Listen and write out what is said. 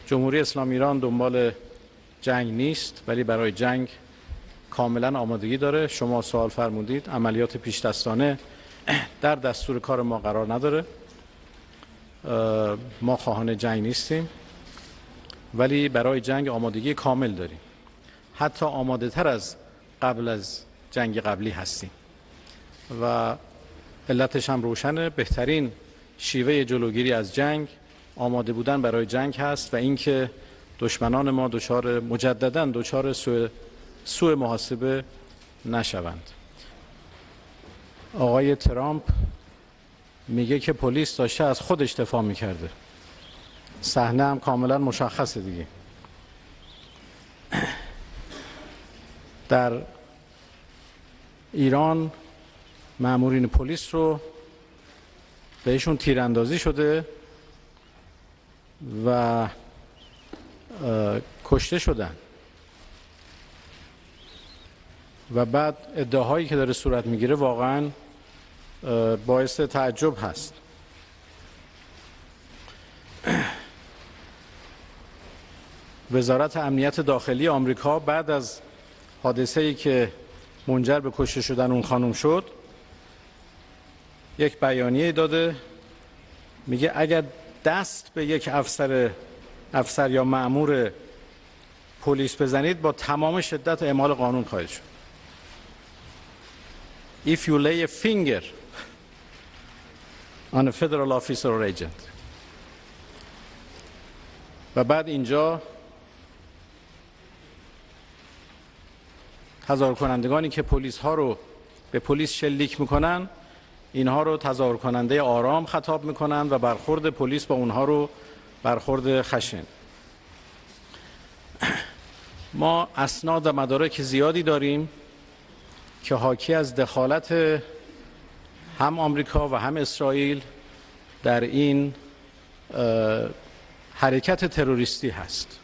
جمهوری اسلامی ایران دنبال جنگ نیست، ولی برای جنگ کاملا آمادگی داره. شما سوال فرمودید، عملیات پیش‌دستانه در دستور کار ما قرار نداره. ما خواهان جنگ نیستیم، ولی برای جنگ آمادگی کامل داریم. حتی آماده تر از قبل از جنگ قبلی هستیم و علتش هم روشنه. بهترین شیوه جلوگیری از جنگ آماده بودن برای جنگ هست و اینکه دشمنان ما مجددا دچار سوء محاسبه نشوند. آقای ترامپ میگه که پلیس داشته از خودش دفاع میکرده. صحنه هم کاملا مشخصه دیگه. در ایران مامورین پلیس رو بهشون تیراندازی شده و کشته شدن و بعد ادعاهایی که داره صورت میگیره واقعا باعث تعجب هست. وزارت امنیت داخلی آمریکا بعد از حادثه‌ای که منجر به کشته شدن اون خانم شد یک بیانیه داده، میگه اگر دست به یک افسر یا مأمور پلیس بزنید با تمام شدت اعمال قانون خواهید شد. If you lay a finger on a federal officer or agent. و بعد اینجا تظاهر کنندگانی که پلیس ها رو به پلیس شلیک میکنن، اینها رو تظاهر کننده آرام خطاب میکنن و برخورد پلیس با اونها رو برخورد خشن. ما اسناد و مدارک زیادی داریم که حاکی از دخالت هم آمریکا و هم اسرائیل در این حرکت تروریستی هست.